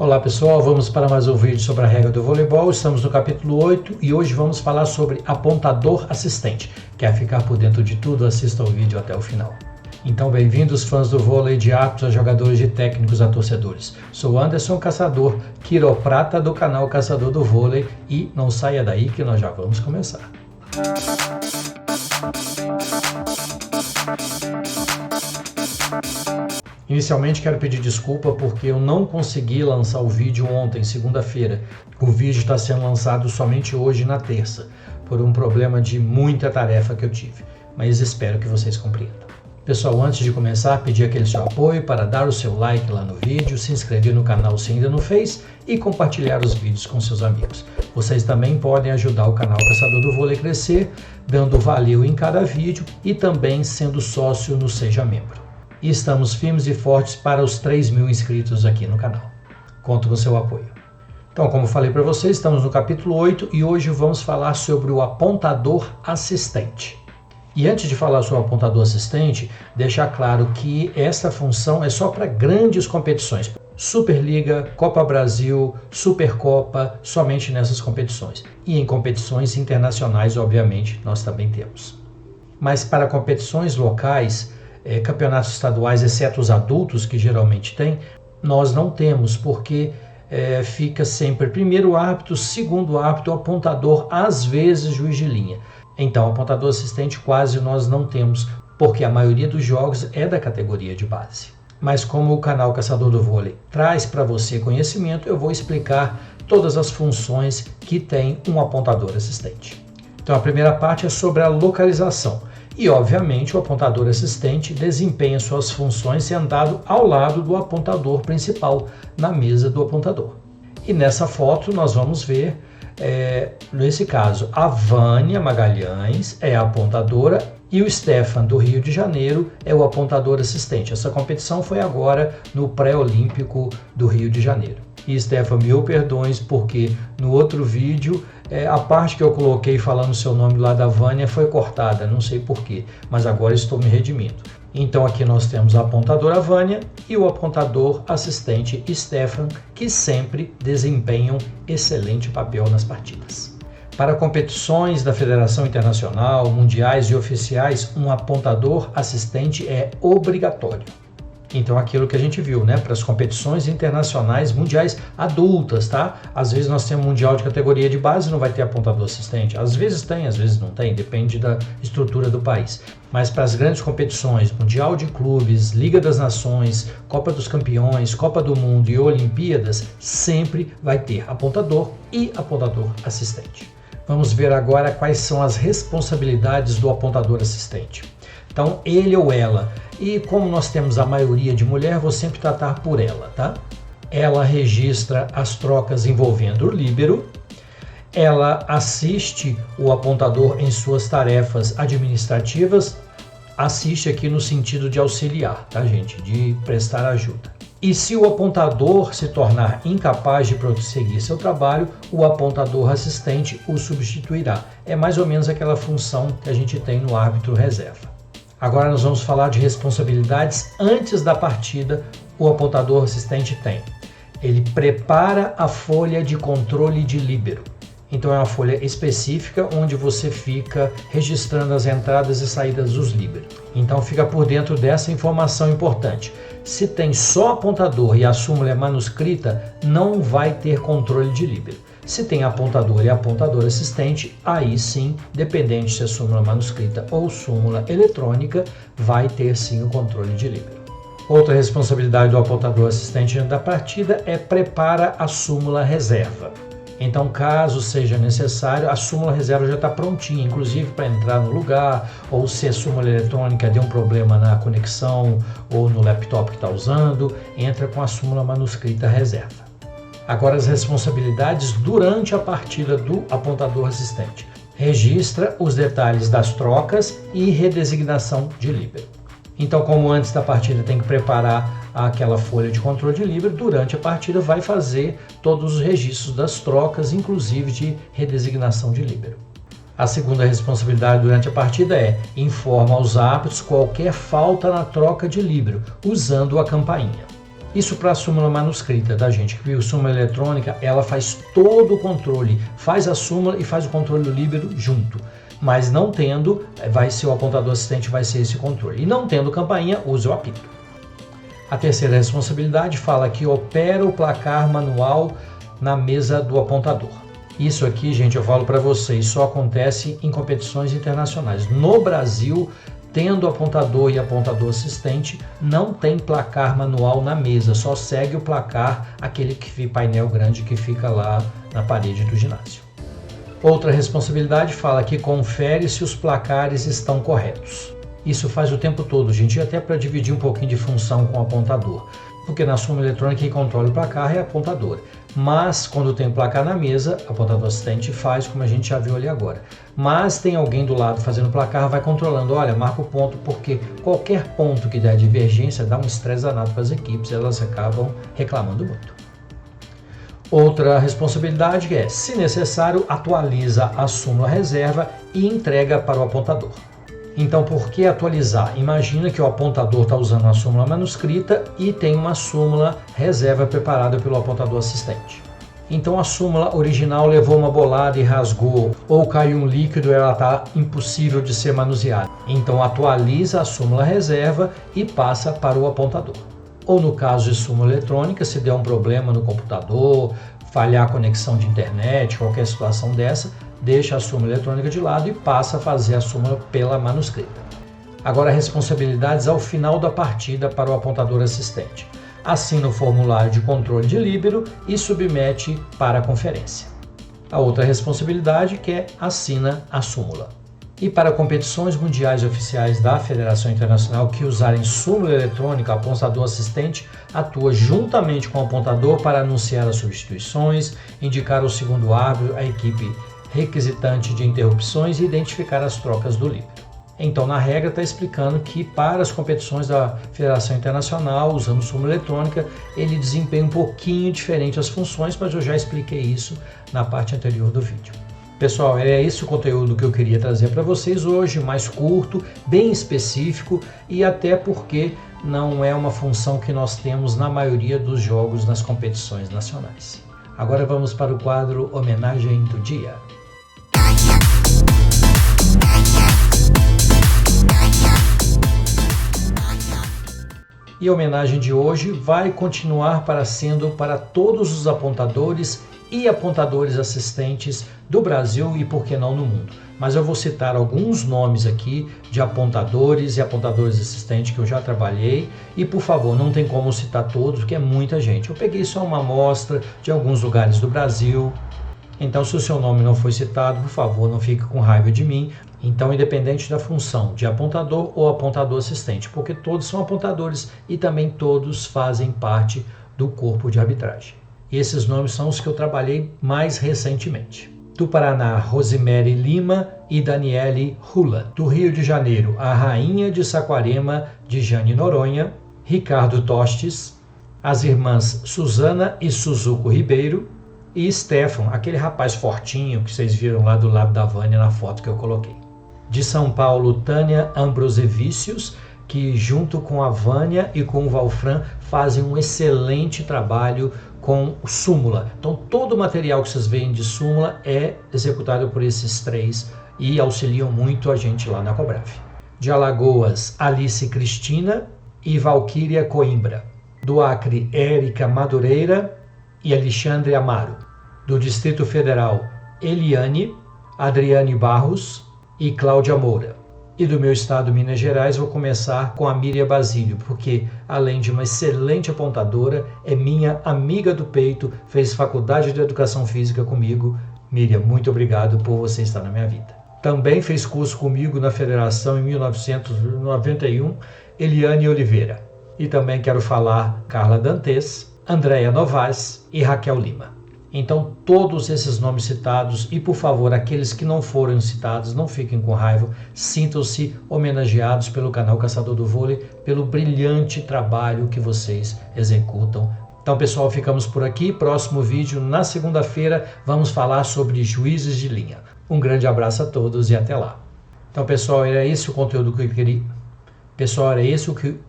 Olá pessoal, vamos para mais um vídeo sobre a regra do voleibol. Estamos no capítulo 8 e hoje vamos falar sobre apontador assistente. Quer ficar por dentro de tudo? Assista o vídeo até o final. Então, bem-vindos fãs do vôlei, de árbitros a jogadores, de técnicos a torcedores. Sou Anderson Caçador, quiroprata do canal Caçador do Vôlei, e não saia daí que nós já vamos começar. Inicialmente quero pedir desculpa porque eu não consegui lançar o vídeo ontem, segunda-feira. O vídeo está sendo lançado somente hoje, na terça, por um problema de muita tarefa que eu tive, mas espero que vocês compreendam. Pessoal, antes de começar, pedir aquele seu apoio para dar o seu like lá no vídeo, se inscrever no canal se ainda não fez e compartilhar os vídeos com seus amigos. Vocês também podem ajudar o canal Caçador do Vôlei a crescer, dando valeu em cada vídeo e também sendo sócio no Seja Membro. E estamos firmes e fortes para os 3.000 inscritos aqui no canal. Conto com seu apoio. Então, como falei para vocês, estamos no capítulo 8 e hoje vamos falar sobre o apontador assistente. E antes de falar sobre o apontador assistente, deixar claro que essa função é só para grandes competições. Superliga, Copa Brasil, Supercopa, somente nessas competições. E em competições internacionais, obviamente, nós também temos. Mas para competições locais, campeonatos estaduais, exceto os adultos que geralmente tem, nós não temos, porque fica sempre primeiro árbitro, segundo árbitro, apontador, às vezes juiz de linha. Então, apontador assistente quase nós não temos, porque a maioria dos jogos é da categoria de base. Mas como o canal Caçador do Vôlei traz para você conhecimento, eu vou explicar todas as funções que tem um apontador assistente. Então, a primeira parte é sobre a localização. E, obviamente, o apontador assistente desempenha suas funções sentado ao lado do apontador principal, na mesa do apontador. E nessa foto nós vamos ver, nesse caso, a Vânia Magalhães é a apontadora e o Stefan, do Rio de Janeiro, é o apontador assistente. Essa competição foi agora no pré-olímpico do Rio de Janeiro. E Stefan, mil perdões, porque no outro vídeo a parte que eu coloquei falando o seu nome lá da Vânia foi cortada, não sei porquê, mas agora estou me redimindo. Então aqui nós temos a apontadora Vânia e o apontador assistente Stefan, que sempre desempenham excelente papel nas partidas. Para competições da Federação Internacional, mundiais e oficiais, um apontador assistente é obrigatório. Então, aquilo que a gente viu, né? Para as competições internacionais, mundiais adultas, tá? Às vezes nós temos mundial de categoria de base, não vai ter apontador assistente. Às vezes tem, às vezes não tem, depende da estrutura do país. Mas para as grandes competições, mundial de clubes, Liga das Nações, Copa dos Campeões, Copa do Mundo e Olimpíadas, sempre vai ter apontador e apontador assistente. Vamos ver agora quais são as responsabilidades do apontador assistente. Então, ele ou ela, e como nós temos a maioria de mulher, vou sempre tratar por ela, tá? Ela registra as trocas envolvendo o líbero, ela assiste o apontador em suas tarefas administrativas, assiste aqui no sentido de auxiliar, tá, gente? De prestar ajuda. E se o apontador se tornar incapaz de prosseguir seu trabalho, o apontador assistente o substituirá. É mais ou menos aquela função que a gente tem no árbitro reserva. Agora nós vamos falar de responsabilidades antes da partida. O apontador assistente tem. Ele prepara a folha de controle de líbero. Então é uma folha específica onde você fica registrando as entradas e saídas dos líberos. Então fica por dentro dessa informação importante. Se tem só apontador e a súmula é manuscrita, não vai ter controle de líbero. Se tem apontador e apontador assistente, aí sim, dependente se é súmula manuscrita ou súmula eletrônica, vai ter sim o controle de líbero. Outra responsabilidade do apontador assistente da partida é prepara a súmula reserva. Então, caso seja necessário, a súmula reserva já está prontinha, inclusive para entrar no lugar, ou se a súmula eletrônica deu um problema na conexão ou no laptop que está usando, entra com a súmula manuscrita reserva. Agora, as responsabilidades durante a partida do apontador assistente. Registra os detalhes das trocas e redesignação de líbero. Então, como antes da partida tem que preparar aquela folha de controle de líbero, durante a partida vai fazer todos os registros das trocas, inclusive de redesignação de líbero. A segunda responsabilidade durante a partida é informa aos árbitros qualquer falta na troca de líbero, usando a campainha. Isso para a súmula manuscrita, tá, gente? Que a súmula eletrônica, ela faz todo o controle, faz a súmula e faz o controle do líbero junto. Mas não tendo, vai ser o apontador assistente, vai ser esse controle. E não tendo campainha, use o apito. A terceira responsabilidade fala que opera o placar manual na mesa do apontador. Isso aqui, gente, eu falo para vocês, só acontece em competições internacionais. No Brasil, tendo apontador e apontador assistente, não tem placar manual na mesa, só segue o placar, aquele painel grande que fica lá na parede do ginásio. Outra responsabilidade fala que confere se os placares estão corretos. Isso faz o tempo todo, gente, e até para dividir um pouquinho de função com o apontador. Porque na súmula eletrônica quem controla o placar é a apontadora. Mas quando tem o placar na mesa, o apontador assistente faz, como a gente já viu ali agora. Mas tem alguém do lado fazendo o placar, vai controlando, olha, marca o ponto, porque qualquer ponto que der divergência dá um estresse danado para as equipes, elas acabam reclamando muito. Outra responsabilidade é, se necessário, atualiza a súmula reserva e entrega para o apontador. Então, por que atualizar? Imagina que o apontador está usando a súmula manuscrita e tem uma súmula reserva preparada pelo apontador assistente. Então, a súmula original levou uma bolada e rasgou, ou caiu um líquido e ela está impossível de ser manuseada. Então, atualiza a súmula reserva e passa para o apontador. Ou no caso de súmula eletrônica, se der um problema no computador, falhar a conexão de internet, qualquer situação dessa, deixa a súmula eletrônica de lado e passa a fazer a súmula pela manuscrita. Agora, responsabilidades ao final da partida para o apontador assistente. Assina o formulário de controle de líbero e submete para a conferência. A outra responsabilidade que é assina a súmula. E para competições mundiais oficiais da Federação Internacional que usarem súmula eletrônica, o apontador assistente atua juntamente com o apontador para anunciar as substituições, indicar o segundo árbitro, a equipe requisitante de interrupções e identificar as trocas do líbero. Então, na regra, está explicando que para as competições da Federação Internacional, usando súmula eletrônica, ele desempenha um pouquinho diferente as funções, mas eu já expliquei isso na parte anterior do vídeo. Pessoal, é esse o conteúdo que eu queria trazer para vocês hoje, mais curto, bem específico e até porque não é uma função que nós temos na maioria dos jogos nas competições nacionais. Agora vamos para o quadro Homenagem do Dia. E a homenagem de hoje vai continuar sendo para todos os apontadores e apontadores assistentes do Brasil e, por que não, no mundo. Mas eu vou citar alguns nomes aqui de apontadores e apontadores assistentes que eu já trabalhei e, por favor, não tem como citar todos, porque é muita gente. Eu peguei só uma amostra de alguns lugares do Brasil. Então, se o seu nome não foi citado, por favor, não fique com raiva de mim. Então, independente da função de apontador ou apontador assistente, porque todos são apontadores e também todos fazem parte do corpo de arbitragem. E esses nomes são os que eu trabalhei mais recentemente. Do Paraná, Rosemary Lima e Daniele Rula. Do Rio de Janeiro, a Rainha de Saquarema, de Jane Noronha, Ricardo Tostes, as irmãs Suzana e Suzuko Ribeiro e Stefan, aquele rapaz fortinho que vocês viram lá do lado da Vânia na foto que eu coloquei. De São Paulo, Tânia Ambrosevicius, que junto com a Vânia e com o Valfran fazem um excelente trabalho com o súmula. Então todo o material que vocês veem de súmula é executado por esses três e auxiliam muito a gente lá na Cobrav. De Alagoas, Alice Cristina e Valquíria Coimbra. Do Acre, Érica Madureira e Alexandre Amaro. Do Distrito Federal, Eliane, Adriane Barros e Cláudia Moura. E do meu estado, Minas Gerais, vou começar com a Miriam Basílio, porque além de uma excelente apontadora, é minha amiga do peito, fez faculdade de Educação Física comigo. Miriam, muito obrigado por você estar na minha vida. Também fez curso comigo na Federação em 1991, Eliane Oliveira. E também quero falar Carla Dantes, Andréia Novaes e Raquel Lima. Então, todos esses nomes citados, e por favor, aqueles que não foram citados, não fiquem com raiva, sintam-se homenageados pelo canal Caçador do Vôlei, pelo brilhante trabalho que vocês executam. Então, pessoal, ficamos por aqui. Próximo vídeo, na segunda-feira, vamos falar sobre juízes de linha. Um grande abraço a todos e até lá. Então, pessoal, era esse o conteúdo que eu queria. Pessoal, era esse o que